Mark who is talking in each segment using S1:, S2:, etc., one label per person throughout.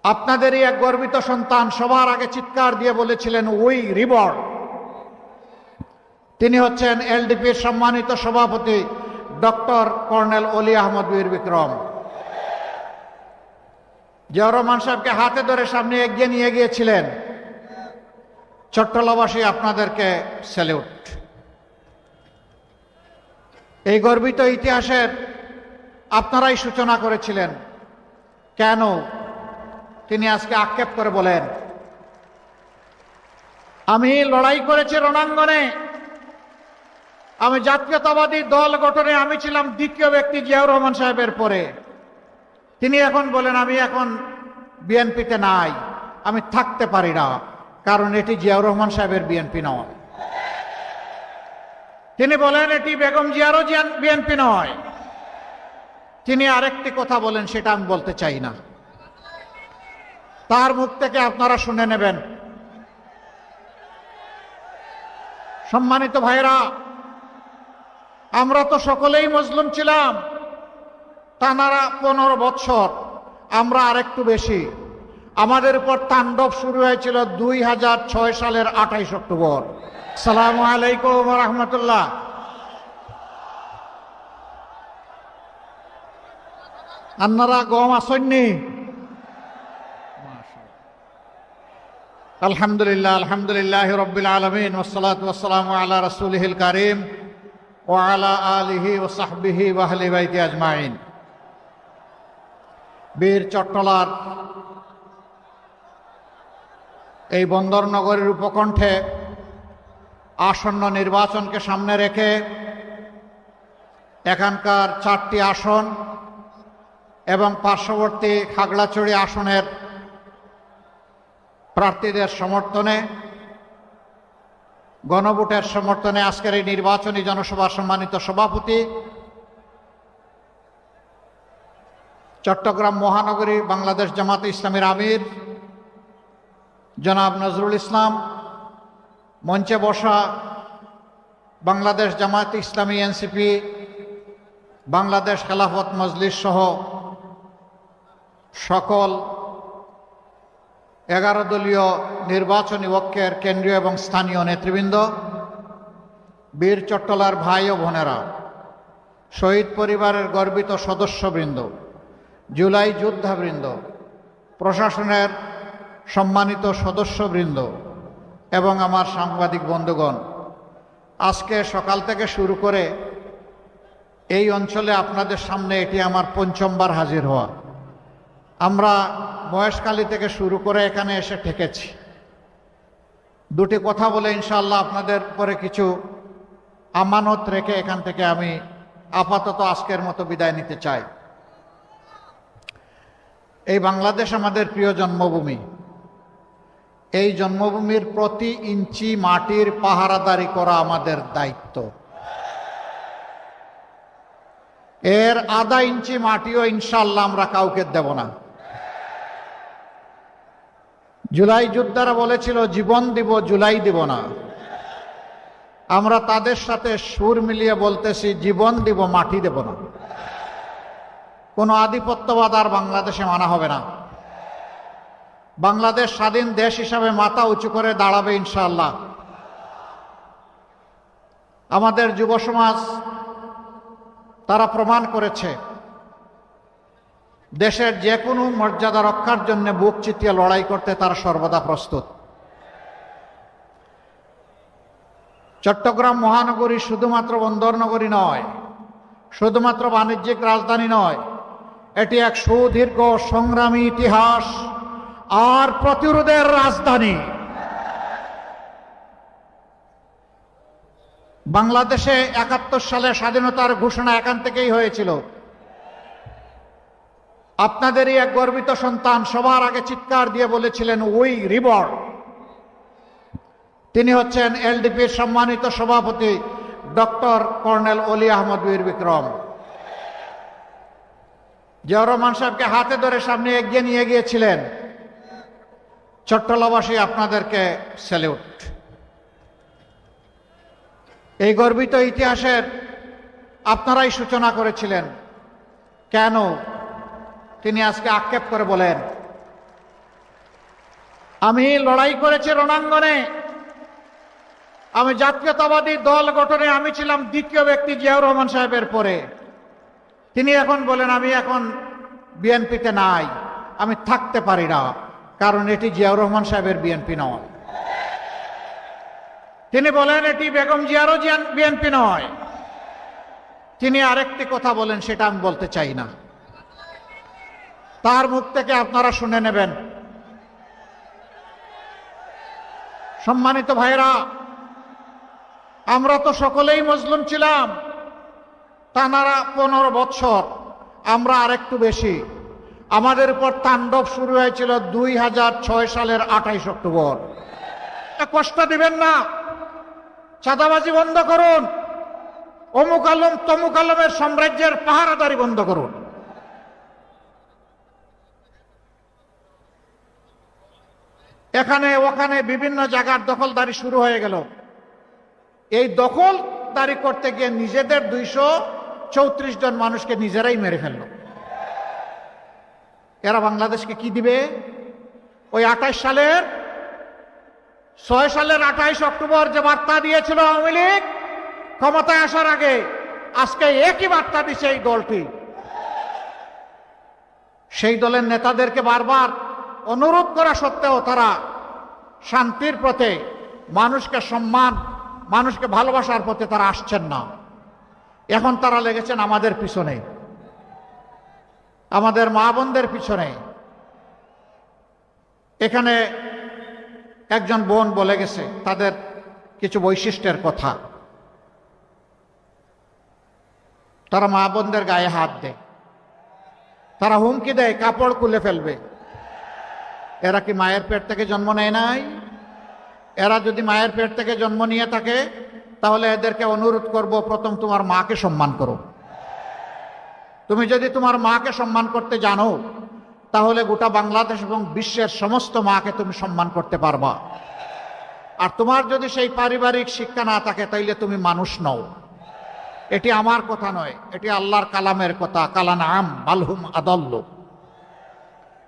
S1: আপনাদেরই এক গর্বিত সন্তান সবার আগে চিৎকার দিয়ে বলেছিলেন উই রিবর্ন। তিনি হচ্ছেন এলডিপির সম্মানিত সভাপতি ডক্টর কর্নেল অলি আহমদ বীর বিক্রম। জিয়াউর রহমান সাহেবকে হাতে ধরে সামনে এগিয়ে নিয়ে গিয়েছিলেন। চট্টলাবাসী আপনাদেরকে স্যালিউট। এই গর্বিত ইতিহাসের আপনারাই সূচনা করেছিলেন। কেন তিনি আজকে আক্ষেপ করে বলেন, আমি লড়াই করেছি রণাঙ্গনে, আমি জাতীয়তাবাদী দল গঠনে আমি ছিলাম দ্বিতীয় ব্যক্তি জিয়াউর রহমান সাহেবের পরে। তিনি এখন বলেন আমি এখন বিএনপিতে নাই, আমি থাকতে পারি না, কারণ এটি জিয়াউর রহমান সাহেবের বিএনপি নয়। তিনি বলেন এটি বেগম জিয়ারও বিএনপি নয়। তিনি আরেকটি কথা বলেন, সেটা আমি বলতে চাই না, তার মুখ থেকে আপনারা শুনে নেবেন। সম্মানিত ভাইরা, আমরা তো সকলেই মজলুম ছিলাম টানা 15 বছর, আমরা আরেকটু বেশি। আমাদের উপর তাণ্ডব শুরু হয়েছিল 2006 সালের 28 অক্টোবর। আসসালামু আলাইকুম ওয়া রাহমাতুল্লাহ। আপনারা গম আসেননি? আলহামদুলিল্লাহ, আলহামদুলিল্লাহ রাব্বিল আলামিন, ওয়াসসালাতু ওয়াসসালামু আলা রাসূলিহিল কারীম ওয়া আলা আলিহি ওয়া সাহবিহি ওয়া আহলি বাইতি আজমাইন। বীর চট্টলার এই বন্দরনগরীর উপকণ্ঠে আসন্ন নির্বাচনকে সামনে রেখে এখানকার 4টি আসন এবং পার্শ্ববর্তী খাগড়াছড়ি আসনের প্রার্থীদের সমর্থনে, গণভোটের সমর্থনে আজকের এই নির্বাচনী জনসভার সম্মানিত সভাপতি, চট্টগ্রাম মহানগরী বাংলাদেশ জামাতে ইসলামীর আমির জনাব নজরুল ইসলাম, মঞ্চে বসা বাংলাদেশ জামাতে ইসলামী এনসিপি, বাংলাদেশ খেলাফত মজলিস সহ সকল 11 দলীয় নির্বাচনী ঐক্যের কেন্দ্রীয় এবং স্থানীয় নেতৃবৃন্দ, বীর চট্টলার ভাই ও বোনেরা, শহীদ পরিবারের গর্বিত সদস্যবৃন্দ, জুলাই যোদ্ধাবৃন্দ, প্রশাসনের সম্মানিত সদস্যবৃন্দ এবং আমার সাংবাদিক বন্ধুগণ, আজকে সকাল থেকে শুরু করে এই অঞ্চলে আপনাদের সামনে এটি আমার 5মবার হাজির হওয়া। আমরা মহেশখালী থেকে শুরু করে এখানে এসে ঠেকেছি। দুটি কথা বলে ইনশাআল্লাহ আপনাদের পরে কিছু আমানত রেখে এখান থেকে আমি আপাতত আজকের মতো বিদায় নিতে চাই। এই বাংলাদেশ আমাদের প্রিয় জন্মভূমি। এই জন্মভূমির প্রতি ইঞ্চি মাটির পাহারাদারি করা আমাদের দায়িত্ব। এর আধা ইঞ্চি মাটিও ইনশাআল্লাহ আমরা কাউকে দেব না। জুলাই যোদ্ধারা বলেছিল জীবন দিব, জুলাই দিব না। আমরা তাদের সাথে সুর মিলিয়ে বলতেছি জীবন দিব, মাটি দেব না। কোনো আধিপত্যবাদ আর বাংলাদেশে মানা হবে না। বাংলাদেশ স্বাধীন দেশ হিসাবে মাথা উঁচু করে দাঁড়াবে ইনশাআল্লাহ। আমাদের যুব সমাজ তারা প্রমাণ করেছে দেশের যে কোনো মর্যাদা রক্ষার জন্য বুক চিতিয়ে লড়াই করতে তারা সর্বদা প্রস্তুত। চট্টগ্রাম মহানগরী শুধুমাত্র বন্দরনগরী নয়, শুধুমাত্র বাণিজ্যিক রাজধানী নয়, এটি এক সুদীর্ঘ সংগ্রামী ইতিহাস আর প্রতিরোধের রাজধানী। বাংলাদেশে 71 সালে স্বাধীনতার ঘোষণা এখান থেকেই হয়েছিল। আপনাদেরই এক গর্বিত সন্তান সবার আগে চিৎকার দিয়ে বলেছিলেন উই রিবর্ন। তিনি হচ্ছেন এলডিপির সম্মানিত সভাপতি ডক্টর কর্নেল অলি আহমদ বীর বিক্রম। জিয়াউর রহমান সাহেবকে হাতে ধরে সামনে এগিয়ে নিয়ে গিয়েছিলেন। চট্টলাবাসী আপনাদেরকে স্যালিউট। এই গর্বিত ইতিহাসের আপনারাই সূচনা করেছিলেন। কেন তিনি আজকে আক্ষেপ করে বলেন, আমি লড়াই করেছি রণাঙ্গনে। আমি জাতীয়তাবাদী দল গঠনে আমি ছিলাম দ্বিতীয় ব্যক্তি জিয়াউর রহমান সাহেবের পরে। তিনি এখন বলেন আমি এখন বিএনপিতে নাই, আমি থাকতে পারি না, কারণ এটি জিয়াউর রহমান সাহেবের বিএনপি নয়। তিনি বলেন এটি বেগম জিয়ারও বিএনপি নয়। তিনি আরেকটি কথা বলেন, সেটা আমি বলতে চাই না, তার মুখ থেকে আপনারা শুনে নেবেন। সম্মানিত ভাইরা, আমরা তো সকলেই মজলুম ছিলাম টানা 15 বছর, আমরা আরেকটু বেশি। আমাদের উপর তাণ্ডব শুরু হয়েছিল 2006 সালের 28 অক্টোবর। কষ্ট দিবেন না, চাঁদাবাজি বন্ধ করুন, অমুক আলম তমুক আলমের সাম্রাজ্যের পাহারাদারি বন্ধ করুন। এখানে ওখানে বিভিন্ন জায়গার দখলদারি শুরু হয়ে গেল। এই দখলদারি করতে গিয়ে নিজেদের 234 জন মানুষকে নিজেরাই মেরে ফেলল। এরা বাংলাদেশকে কি দিবে? ওই 6 সালের 28 অক্টোবর যে বার্তা দিয়েছিল আওয়ামী লীগ ক্ষমতায় আসার আগে, আজকে একই বার্তা দিচ্ছে এই দলটি। সেই দলের নেতাদেরকে বারবার অনুরোধ করা সত্ত্বেও তারা শান্তির পথে, মানুষকে সম্মান, মানুষকে ভালোবাসার পথে তারা আসছেন না। এখন তারা লেগেছেন আমাদের পিছনে, আমাদের মা বোনদের পিছনে। এখানে একজন বোন বলে গেছে তাদের কিছু বৈশিষ্ট্যের কথা। তারা মা বোনদের গায়ে হাত দেয়, তারা হুমকি দেয় কাপড় খুলে ফেলবে। এরা কি মায়ের পেট থেকে জন্ম নেয় নাই? এরা যদি মায়ের পেট থেকে জন্ম নিয়ে থাকে তাহলে এদেরকে অনুরোধ করব, প্রথম তোমার মাকে সম্মান করো। তুমি যদি তোমার মাকে সম্মান করতে জানো তাহলে গোটা বাংলাদেশ এবং বিশ্বের সমস্ত মাকে তুমি সম্মান করতে পারবা। আর তোমার যদি সেই পারিবারিক শিক্ষা না থাকে তাইলে তুমি মানুষ নও। এটি আমার কথা নয়, এটি আল্লাহর কালামের কথা। কালানাম বালহুম আদাল্ল।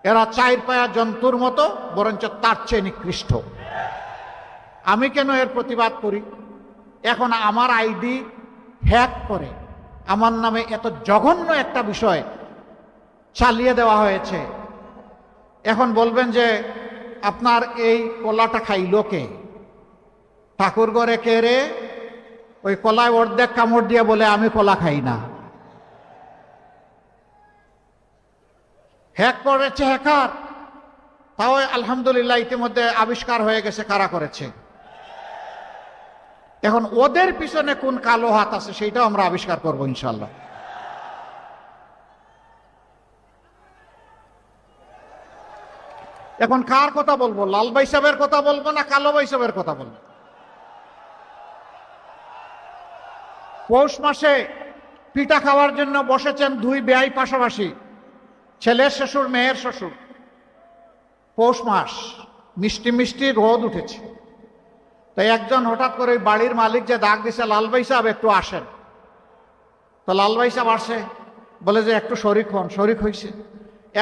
S1: এরা 4 পায়া জন্তুর মতো, বরঞ্চ তার চেয়ে নিকৃষ্ট। আমি কেন এর প্রতিবাদ করি? এখন আমার আইডি হ্যাক করে আমার নামে এত জঘন্য একটা বিষয় চালিয়ে দেওয়া হয়েছে। এখন বলবেন যে আপনার এই কলাটা খাইল কে? ঠাকুর ঘরে কে রে? ওই কলায় অর্ধেক কামড় দিয়ে বলে আমি কলা খাই না। হ্যাক করেছে হ্যাকার, তাও আলহামদুলিল্লাহ ইতিমধ্যে আবিষ্কার হয়ে গেছে কারা করেছে। এখন ওদের পিছনে কোন কালো হাত আছে সেইটাও আমরা আবিষ্কার করব ইনশাল্লাহ। এখন কার কথা বলবো? লাল ভাই সাহেবের কথা বলবো না কালো ভাই সাহেবের কথা বলবো? পৌষ মাসে পিঠা খাওয়ার জন্য বসেছেন 2 বেয়াই পাশাপাশি, ছেলের শ্বশুর মেয়ের শ্বশুর। পৌষ মাস, মিষ্টি মিষ্টি রোদ উঠেছে। তাই একজন হঠাৎ করে বাড়ির মালিক যে ডাক দিছে, লাল ভাই সাহেব একটু আসেন। তো লাল ভাই সাহেব আসে, বলে যে একটু শরিক হন। শরিক হয়েছে।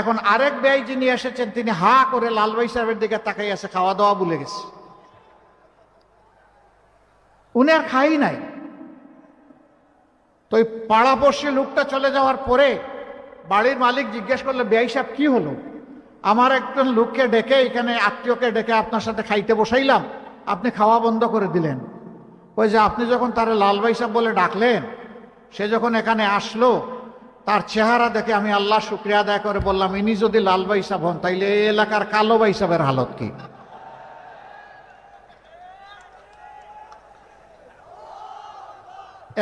S1: এখন আরেক ব্যয় যিনি এসেছেন তিনি হা করে লাল ভাই সাহেবের দিকে তাকাই আছে, খাওয়া দাওয়া ভুলে গেছে। উনি আর খাই নাই। তো ওই পাড়াপড়শি লোকটা চলে যাওয়ার পরে বাড়ির মালিক জিজ্ঞেস করলে, ব্যয় সাহেব কি হলো? আমার একজন লোককে ডেকে, এখানে আত্মীয়কে ডেকে আপনার সাথে খাইতে বসাইলাম, আপনি খাওয়া বন্ধ করে দিলেন। ওই যে আপনি যখন তারে লাল ভাই সাহেব বলে ডাকলেন, সে যখন এখানে আসলো, তার চেহারা দেখে আমি আল্লাহ শুকরিয়া আদায় করে বললাম, ইনি যদি লাল ভাই সাহেব হন তাইলে এই এলাকার কালো ভাই সাহেবের হালত কি?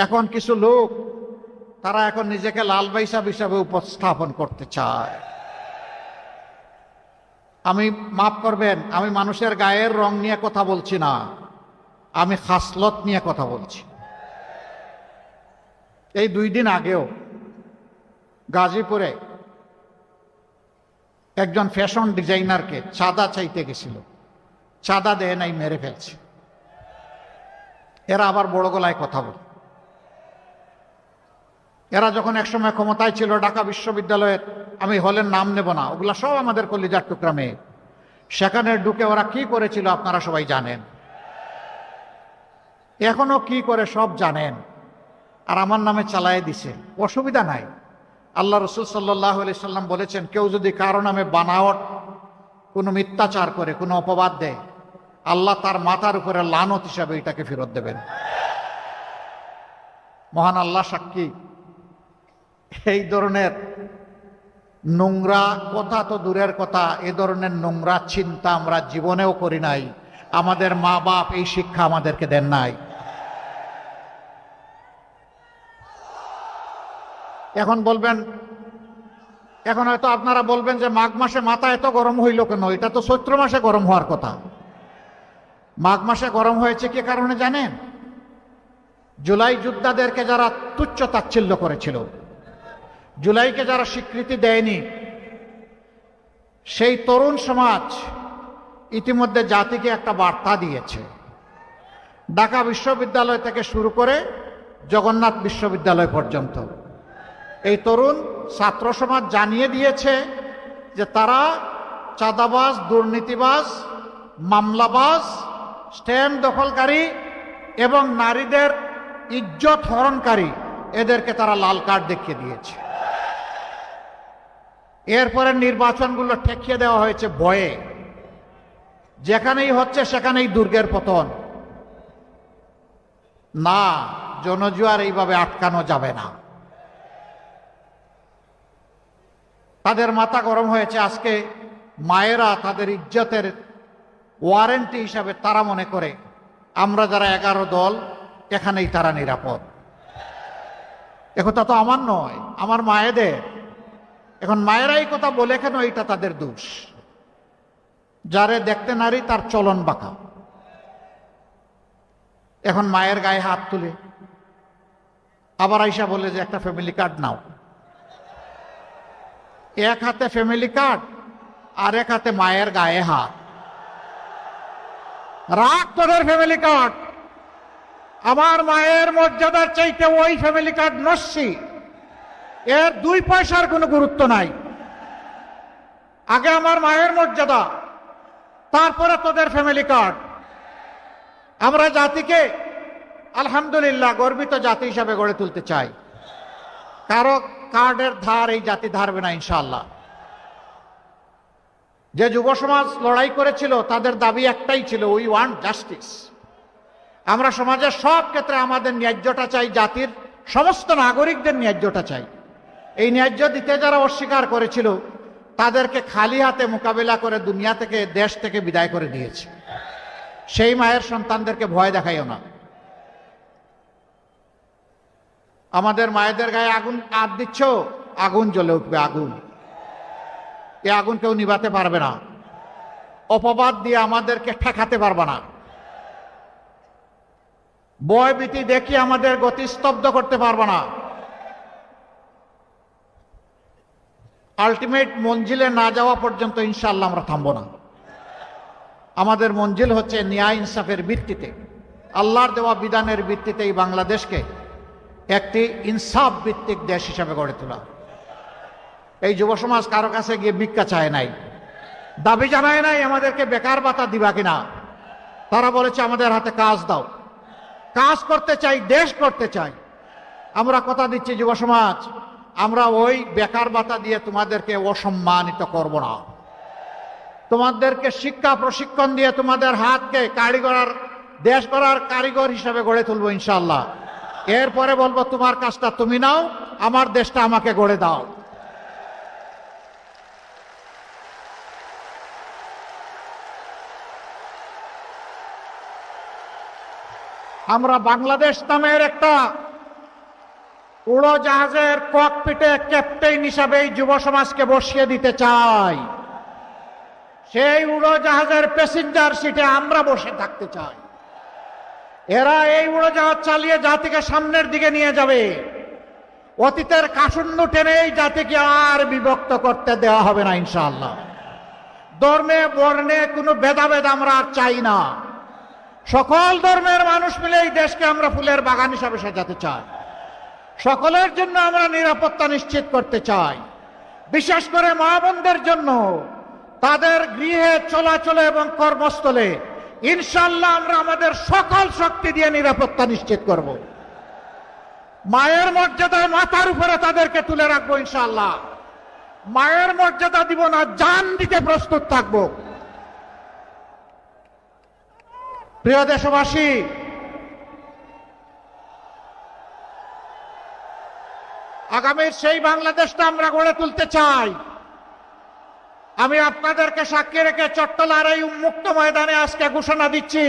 S1: এখন কিছু লোক তারা এখন নিজেকে লাল ভাই সাহেব হিসাবে উপস্থাপন করতে চায়। আমি মাফ করবেন, আমি মানুষের গায়ের রং নিয়ে কথা বলছি না, আমি খাসলত নিয়ে কথা বলছি। এই 2 দিন আগেও গাজীপুরে একজন ফ্যাশন ডিজাইনারকে চাঁদা চাইতে গেছিল, চাঁদা দেয় নাই, মেরে ফেলছে। এরা আবার বড় গলায় কথা বলে। এরা যখন একসময় ক্ষমতায় ছিল ঢাকা বিশ্ববিদ্যালয়ের, আমি হলের নাম নেব না, ওগুলা সব আমাদের কলিজার টুকরা মেয়ে, সেখানে ঢুকে ওরা কি করেছিল আপনারা সবাই জানেন, এখনো কি করে সব জানেন, আর আমার নামে চালায় দিছে। অসুবিধা নাই। আল্লাহ রসুল সাল্লাল্লাহু আলাইহি সাল্লাম বলেছেন, কেউ যদি কারো নামে বানাওয়াট কোনো মিথ্যাচার করে, কোনো অপবাদ দেয়, আল্লাহ তার মাথার উপরে লানত হিসাবে এটাকে ফেরত দেবেন। মহান আল্লাহ সাক্ষী, এই ধরনের নোংরা কথা তো দূরের কথা, এ ধরনের নোংরা চিন্তা আমরা জীবনেও করি নাই। আমাদের মা বাপ এই শিক্ষা আমাদেরকে দেন নাই। এখন বলবেন, এখন হয়তো আপনারা বলবেন যে মাঘ মাসে মাথা এত গরম হইল কেন? এটা তো চৈত্র মাসে গরম হওয়ার কথা। মাঘ মাসে গরম হয়েছে কি কারণে জানেন? জুলাই যোদ্ধাদেরকে যারা তুচ্ছ তাচ্ছিল্য করেছিল, জুলাইকে যারা স্বীকৃতি দেয়নি, সেই তরুণ সমাজ ইতিমধ্যে জাতিকে একটা বার্তা দিয়েছে। ঢাকা বিশ্ববিদ্যালয় থেকে শুরু করে জগন্নাথ বিশ্ববিদ্যালয় পর্যন্ত এই তরুণ ছাত্র সমাজ জানিয়ে দিয়েছে যে তারা চাঁদাবাজ, দুর্নীতিবাজ, মামলাবাজ, স্ট্যাম্প দখলকারী এবং নারীদের ইজ্জত হরণকারী, এদেরকে তারা লাল কার্ড দেখিয়ে দিয়েছে। এরপরে নির্বাচনগুলো ঠেকিয়ে দেওয়া হয়েছে ভয়ে। যেখানেই হচ্ছে সেখানেই দুর্গের পতন। না, জনজুয়ার এইভাবে আটকানো যাবে না। তাদের মাথা গরম হয়েছে। আজকে মায়েরা তাদের ইজ্জতের ওয়ারেন্টি হিসাবে তারা মনে করে আমরা যারা 11 দল এখানেই তারা নিরাপদ। একথা তো আমার নয়, আমার মায়েদের। এখন মায়েরা এই কথা বলে কেন? এটা তাদের দোষ। যারে দেখতে নারী তার চলন বাঁকা। এখন মায়ের গায়ে হাত তুলে আবার আইসা বলে যে একটা ফ্যামিলি কার্ড নাও। এক হাতে ফ্যামিলি কার্ড আর এক হাতে মায়ের গায়ে হাত। রাখ তোদের ফ্যামিলি কার্ড। আমার মায়ের মর্যাদার চাইতে ওই ফ্যামিলি কার্ড নস্যি। এর 2 পয়সার কোনো গুরুত্ব নাই। আগে আমার মায়ের মর্যাদা, তারপরে তোদের ফ্যামিলি কার্ড। আমরা জাতিকে আলহামদুলিল্লাহ গর্বিত জাতি হিসাবে গড়ে তুলতে চাই। কারো কার্ডের ধার এই জাতি ধারবে না ইনশাআল্লাহ। যে যুব সমাজ লড়াই করেছিল তাদের দাবি একটাই ছিল, উই ওয়ান্ট জাস্টিস। আমরা সমাজের সব ক্ষেত্রে আমাদের ন্যায্যটা চাই, জাতির সমস্ত নাগরিকদের ন্যায্যটা চাই। এই ন্যায্য দিতে যারা অস্বীকার করেছিল তাদেরকে খালি হাতে মোকাবিলা করে দুনিয়া থেকে, দেশ থেকে বিদায় করে দিয়েছে। সেই মায়ের সন্তানদেরকে ভয় দেখাইও না। আমাদের মায়েদের গায়ে আগুন হাত দিচ্ছ, আগুন জ্বলে উঠবে। আগুন, এই আগুন কেউ নিভাতে পারবে না। অপবাদ দিয়ে আমাদেরকে ঠেকাতে পারবে না। ভয় ভীতি দেখিয়ে আমাদের গতি স্তব্ধ করতে পারবে না। আলটিমেট মঞ্জিলে না যাওয়া পর্যন্ত ইনশাআল্লাহ আমরা থামবো না। আমাদের মঞ্জিল হচ্ছে ন্যায় ইনসাফের ভিত্তিতে, আল্লাহর দেওয়া বিধানের ভিত্তিতে এই বাংলাদেশকে একটি ইনসাফ ভিত্তিক দেশ হিসাবে গড়ে তোলা। এই যুব সমাজ কারো কাছে গিয়ে ভিক্ষা চায় নাই, দাবি জানায় নাই আমাদেরকে বেকার ভাতা দিবা কিনা। তারা বলেছে আমাদের হাতে কাজ দাও। কাজ করতে চাই, দেশ করতে চাই। আমরা কথা দিচ্ছি যুব সমাজ, আমরা ওই বেকার ভাতা দিয়ে তোমাদেরকে অসম্মানিত করব না। তোমাদেরকে শিক্ষা প্রশিক্ষণ দিয়ে তোমাদের হাতকে কারিগর, দেশ গড়ার কারিগর হিসাবে গড়ে তুলবো ইনশাআল্লাহ। এরপরে বলবো তোমার কাজটা তুমি নাও, আমার দেশটা আমাকে গড়ে দাও। আমরা বাংলাদেশ নামের একটা উড়োজাহাজের ককপিটে ক্যাপ্টেন হিসাবে এই যুব সমাজকে বসিয়ে দিতে চাই। সেই উড়োজাহাজের প্যাসেঞ্জার সিটে আমরা বসে থাকতে চাই। এরা এই উড়োজাহাজ চালিয়ে জাতিকে সামনের দিকে নিয়ে যাবে। অতীতের কাসুন্নু টেনে এই জাতিকে আর বিভক্ত করতে দেওয়া হবে না ইনশাআল্লাহ। ধর্মে বর্ণে কোনো ভেদাভেদ আমরা আর চাই না। সকল ধর্মের মানুষ মিলে এই দেশকে আমরা ফুলের বাগান হিসাবে সাজাতে চাই। সকলের জন্য আমরা নিরাপত্তা নিশ্চিত করতে চাই। বিশেষ করে মা বোনদের জন্য তাদের গৃহে চলাচলে এবং কর্মস্থলে ইনশাআল্লাহ আমরা আমাদের সকল শক্তি দিয়ে নিরাপত্তা নিশ্চিত করব। মায়ের মর্যাদায় মাথার উপরে তাদেরকে তুলে রাখবো ইনশাআল্লাহ। মায়ের মর্যাদা দিব না, জান দিতে প্রস্তুত থাকব। প্রিয় দেশবাসী, আগামীর সেই বাংলাদেশটা আমরা গড়ে তুলতে চাই। আমি আপনাদেরকে সাক্ষী রেখে চট্টলার এই উন্মুক্ত ময়দানে আজকে ঘোষণা দিচ্ছি,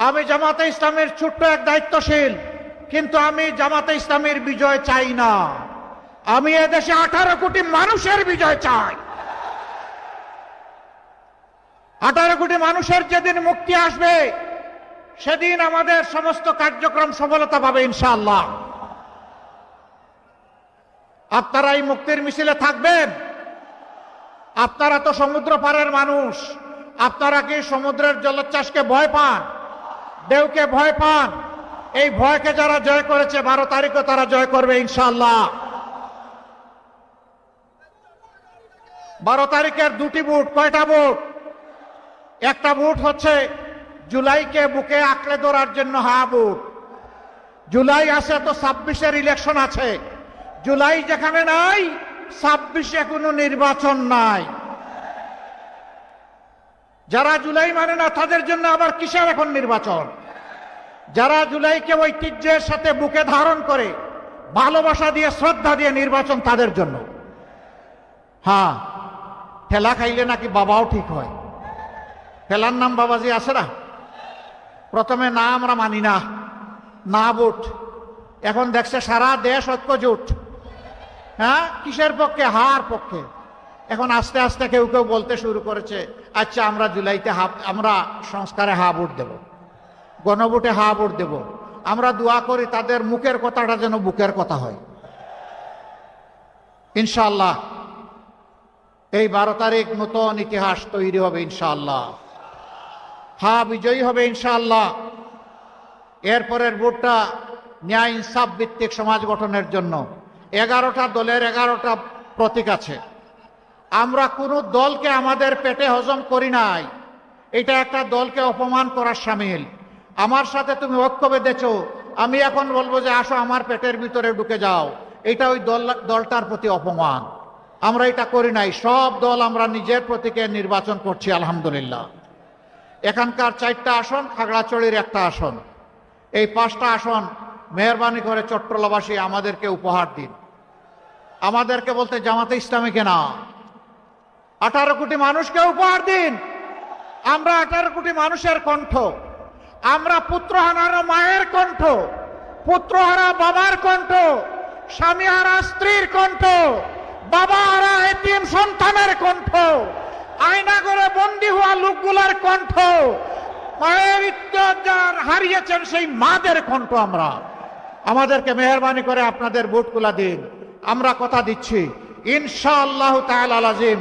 S1: আমি জামাতে ইসলামের ছোট্ট এক দায়িত্বশীল, কিন্তু আমি জামাতে ইসলামের বিজয় চাই না। আমি এদেশে 18 কোটি মানুষের বিজয় চাই। 18 কোটি মানুষের যেদিন মুক্তি আসবে সেদিন আমাদের সমস্ত কার্যক্রম সফলতা পাবে ইনশাআল্লাহ। আপনারা এই মুক্তির মিছিলে থাকবেন। আপনারা তো সমুদ্র পারের মানুষ, আপনারা কি সমুদ্রের জলোচ্ছ্বাসকে ভয় পান, ঢেউকে ভয় পান? এই ভয়কে যারা জয় করেছে 12 তারিখে তারা জয় করবে ইনশাআল্লাহ। 12 তারিখের দুটি বুট, কয়টা বুট? একটা বুট হচ্ছে জুলাইকে বুকে আঁকড়ে ধরার জন্য হা বুট। জুলাই আছে তো 26-এর ইলেকশন আছে। জুলাই যেখানে নাই 26-এ কোনো নির্বাচন নাই। যারা জুলাই মানে না তাদের জন্য আবার কিসের এখন নির্বাচন? যারা জুলাইকে ঐতিহ্যের সাথে বুকে ধারণ করে ভালোবাসা দিয়ে শ্রদ্ধা দিয়ে নির্বাচন তাদের জন্য। হ্যাঁ, ঠেলা খাইলে নাকি বাবাও ঠিক হয়। ঠেলার নাম বাবাজি আছে না? প্রথমে না আমরা মানি না, না ভোট। এখন দেখছে সারা দেশ ঐক্যজোট। হ্যাঁ, কিসের পক্ষে? হার পক্ষে। এখন আস্তে আস্তে কেউ কেউ বলতে শুরু করেছে, আচ্ছা আমরা জুলাইতে আমরা সংস্কারে হা ভোট দেব, গণভোটে হা ভোট দেব। আমরা দোয়া করি তাদের মুখের কথাটা যেন বুকের কথা হয় ইনশাআল্লাহ। এই 12 তারিখ নতুন ইতিহাস তৈরি হবে ইনশাআল্লাহ। হা বিজয়ী হবে ইনশাআল্লাহ। এরপরের ভোটটা ন্যায় ইনসাফ ভিত্তিক সমাজ গঠনের জন্য। 11টা দলের 11টা প্রতীক আছে। আমরা কোনো দলকে আমাদের পেটে হজম করি নাই। এটা একটা দলকে অপমান করার শামিল। আমার সাথে তুমি ঐক্য বেঁধেছো, আমি এখন বলবো যে আসো আমার পেটের ভিতরে ঢুকে যাও, এটা ওই দলটার প্রতি অপমান। আমরা এটা করি নাই। সব দল আমরা নিজের প্রতীকে নির্বাচন করছি আলহামদুলিল্লাহ। এখানকার 4টা আসন, খাগড়াছড়ির একটা আসন। এই 5টা আসন মেহরবানি করে চট্টলাবাসী আমাদেরকে উপহার দিন। আমাদেরকে বলতে জামাতে ইসলামীকে না, 18 কোটি মানুষকে উপহার দিন। আমরা 18 কোটি মানুষের কণ্ঠ। আমরা পুত্রহারা মায়ের কণ্ঠ, পুত্রহারা বাবার কণ্ঠ, স্বামীহারা স্ত্রীর কণ্ঠ, বাবাহারা এতিম সন্তানের কণ্ঠ, আয়না করে বন্দী হওয়া লোকগুলার কণ্ঠ, মায়ের ইজ্জত যার হারিয়েছেন সেই মাদের কণ্ঠ আমরা। আমাদেরকে মেহরবানি করে আপনাদের ভোটগুলা দিন। আমরা কথা দিচ্ছি ইনশাআল্লাহ তাআলা আযীম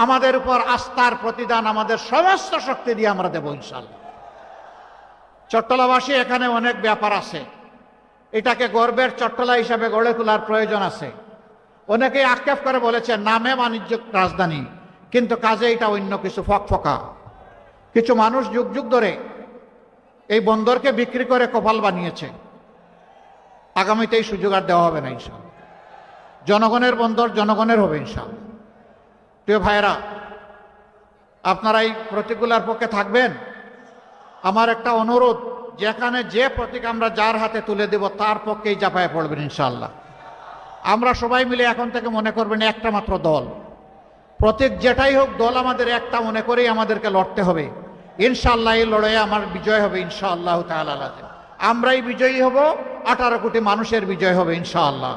S1: আমাদের উপর আস্থার প্রতিদান আমাদের সমস্ত শক্তি দিয়ে আমরা দেব ইনশাআল্লাহ। চট্টলাবাসী, এখানে অনেক ব্যাপার আছে। এটাকে গর্বের চট্টলা হিসাবে গড়ে তোলার প্রয়োজন আছে। অনেকেই আক্ষেপ করে বলেছে নামে বাণিজ্য রাজধানী, কিন্তু কাজে এটা অন্য কিছু, ফকফকা। কিছু মানুষ যুগ যুগ ধরে এই বন্দরকে বিক্রি করে কপাল বানিয়েছে। আগামীতে এই সুযোগ আর দেওয়া হবে না ইনশাআল্লাহ। জনগণের বন্দর জনগণের হবে ইনশাআল্লাহ। প্রিয় ভাইরা, আপনারা এই প্রতীকগুলোর পক্ষে থাকবেন। আমার একটা অনুরোধ, যেখানে যে প্রতীক আমরা যার হাতে তুলে দেব তার পক্ষেই জাপায় পড়বেন ইনশাআল্লাহ। আমরা সবাই মিলে এখন থেকে মনে করবেন একটা মাত্র দল। প্রতীক যেটাই হোক, দল আমাদের একটা মনে করেই আমাদেরকে লড়তে হবে ইনশাআল্লাহ। এই লড়াইয়ে আমার বিজয় হবে ইনশাআল্লাহ তাআলা। আমরাই বিজয়ী হব, 18 কোটি মানুষের বিজয় হবে ইনশাআল্লাহ।